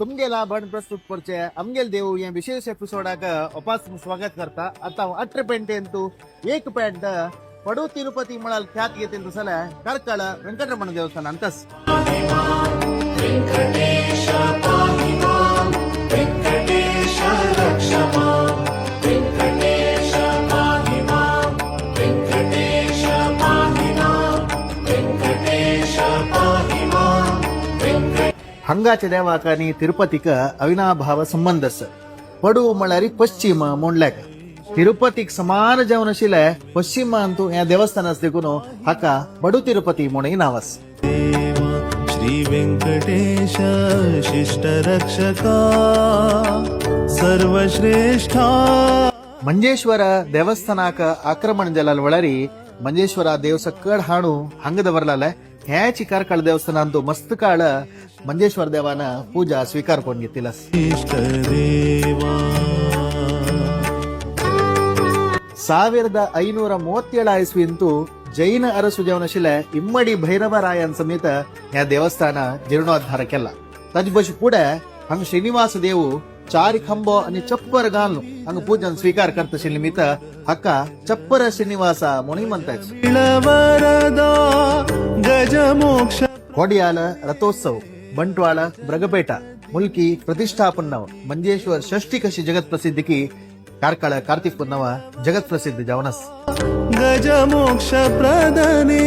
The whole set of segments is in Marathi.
तुमगेला बन प्रस्तुत करचे आमगेल देव या विशेष एपिसोडाक अपास स्वागत करता आता अट्र पेंटेंतू एक पेंट पडू तिरुपती मळाल ख्यात घेतील दुसऱ्या कर्कळ ವೆಂಕಟರಮಣ ದೇವಸ್ಥಾನ ಅಂತಸ್ हंगाच्या देवाक आणि तिरुपतीक अविनाभाव संबंधस पडू म्हळ्यार पश्चिम मोंडल्याक तिरुपतीक समान जेवण आशिल्ले पश्चिम अंतू या देवस्थानास देखून हाका बडू तिरुपती म्हणून नावस श्री वेंकटेश शिष्ट रक्षका सर्वश्रेष्ठा ಮಂಜೇಶ್ವರ ದೇವಸ್ಥಾನಕ ಆಕ್ರಮಣ ಜಲಾಲ್ ಒಳರಿ ಮಂಜೇಶ್ವರ ದೇವಸ ಕಡ್ ಹಾಣು ಹಂಗದ ಬರ್ಲಾಲ ह्याची ಕಾರ್ಕಳ ದೇವಸ್ಥಾನ ಅಂತೂ ಮಸ್ತ್ ಕಾಳ ಮಂಜೇಶ್ವರ ದೇವನ ಪೂಜಾ ಸ್ವೀಕಾರ ಕೊಂಡಿತ್ತಿಲ್ಲ 1537 ಇಸ್ವಿಂತೂ ಜೈನ ಅರಸು ಜವನशिಲೆ ಇಮ್ಮಡಿ ಭೈರವರಾಯನ್ समेत ह्या देवस्थान जीर्णोद्धार केला ताजे पुढे हंग श्रीनिवास देव चार खंबो आणि चप्पर घालून हंग पूजन स्वीकार करता निमित्त हक्का चप्पर श्रीनिवास म्हणून म्हणतात कोडियाल रथोत्सव बंटवाಳ ब्रगपेट मुल्की प्रतिष्ठापन मंजेश्वर षष्ठी कशी जगत प्रसिद्ध की ಕಾರ್ಕಳ ಕಾರ್ತಿಕ್ ಪುನ್ನವ ಜಗತ್ ಪ್ರಸಿದ್ಧ ಜವನಸ್ गजमोक्ष प्रदने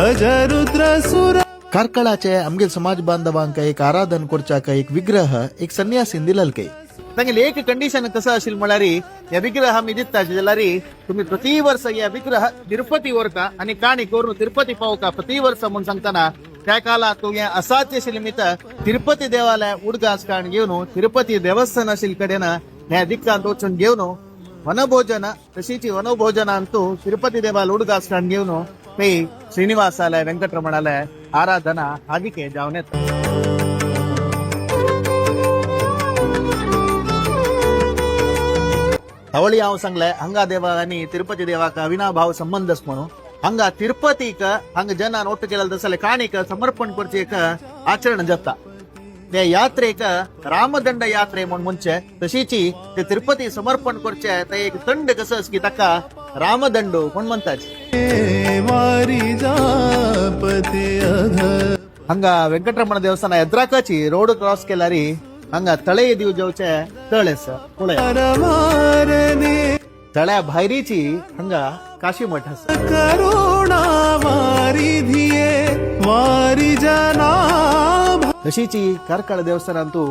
अजरुद्र सुर ಕಾರ್ಕಳाचे आमगे समाज बांधवांक एक आराधन करच्याक एक विग्रह एक संन्यासीन दिलेल काही तांगेले एक कंडिशन कसं असेल म्हळ्यारी या विग्रह मी दिता जाल्यारी तुम्ही प्रति वर्ष या विग्रह तिरुपती वरका आणि काणी करून तिरुपती पावका प्रति वर्ष म्हणून सांगताना त्या काळात तो या असाध्य निमित्त तिरुपती देवालय उडगास काण घेऊन तिरुपती देवस्थान असेल कडेन ह्या दिक्कांत वचून घेऊन वनभोजन तशीची वनभोजन अंतू तिरुपती देवाल उडगास काण घेऊन ते श्रीनिवासालय ವೆಂಕಟರಮಣಾಲಯ आराधना हागिके जाऊन येत ಅವಳಿ ಯಾವ सांगलाय हंगा देवा आणि तिरुपती देवाक अविनाभाव संबंधस म्हणून हंगा तिरुपतीक हंग जनान ಒಟ್ಟು केलेलं दसले काणीक समर्पण करचे एक आचरण जाता त्या यात्रेक रामदंड यात्रे म्हणून ಮುಂಚೆ तशीची ते तिरुपती समर्पण करचे ते एक दंड कसं की तका रामदंड कोण म्हणतात हंगा ವೆಂಕಟರಮಣ ದೇವಸ್ಥಾನ ಎದ್ರಾಕಾಚಿ ರೋಡ್ ಕ್ರಾಸ್ केल्यारी हंगा तळे दिव जेवचे तळेस तळ्या भायरीची हंगा काशी मठ करुणा वारिधिये वारी जना तशीची ಕಾರ್ಕಳ ದೇವಸ್ಥಾನಂತೂ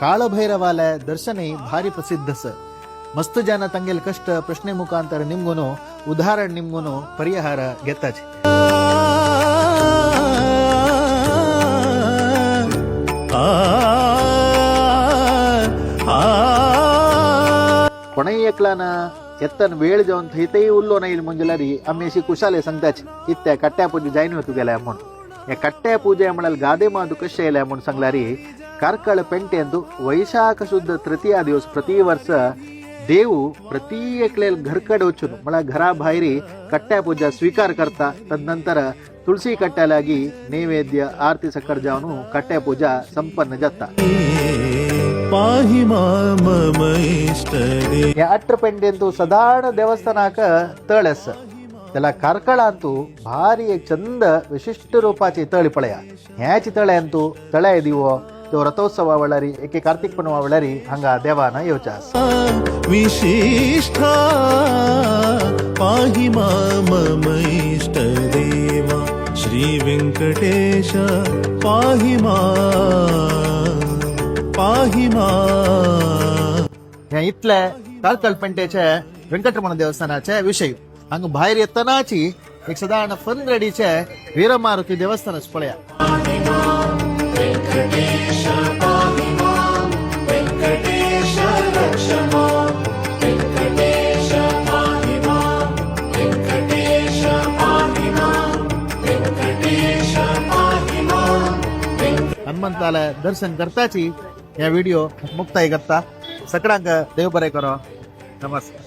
ಕಾಳಭೈರವಾಲಯ ದರ್ಶನೈ ಭಾರಿ ಪ್ರಸಿದ್ಧಸ ಮಸ್ತ್ ಜನ ತಂಗೆಲ್ ಕಷ್ಟ ಪ್ರಶ್ನೆ ಮುಖಾಂತರ ನಿಮ್ಗುನು ಉದಾಹರಣೆ ನಿಮ್ಗುನು ಪರಿಹಾರ ಗೆತ್ತಾಚಿ कोणयकलान एत्तन वेळ जाऊन थैतही उरलो नाही मंजुलारी आम्ही अशी कुशाले सांगताच इत्या कट्ट्या पूजे जाईन होतो गेल्या म्हणून या कट्ट्या पूजे म्हणाल गादे मादू कशे येल्या म्हणून सांगलारी ಕಾರ್ಕಳ ಪೆಂಟೆ ಎಂದು ವೈಶಾಖ ಶುದ್ಧ ತೃತೀಯ ದಿವಸ ಪ್ರತಿ ವರ್ಷ देव प्रति एकले घर कಡೆ वचून मला घरा भायरी कट्ट्या पूजा स्वीकार करता तदनंतर तुळशी कट्ट्यालागी नैवेद्य आरती सकट जाऊन कट्ट्या पूजा संपन्न जाता या अट्टपेंटेंतू सदाण देवस्थानाक तळस त्याला ಕಾರ್ಕಳ ಅಂತೂ भारी एक चंद विशिष्ट रूपाची तळी पळया ह्याची तळ्यांतू तळ्या दिवो तो रथोत्सवा वळारी एके कार्तिक पणवा वळारी हंगा देवान येवचास विशिष्ठ पाहि मम इष्ट देवा श्री वेंकटेश पाहि मा ह्या इथल्या ಕಾರ್ಕಳ पेंटेच्या ವೆಂಕಟರಮಣ देवस्थानाचे विषय हंग भायर येतनाची एक साधारण फनरेडीचे वीरमारुती देवस्थानच पळया हनुमंताला दर्शन करताची या व्हिडिओ मुक्ताई करता सगळ्यांक देव बरे करो नमस्कार.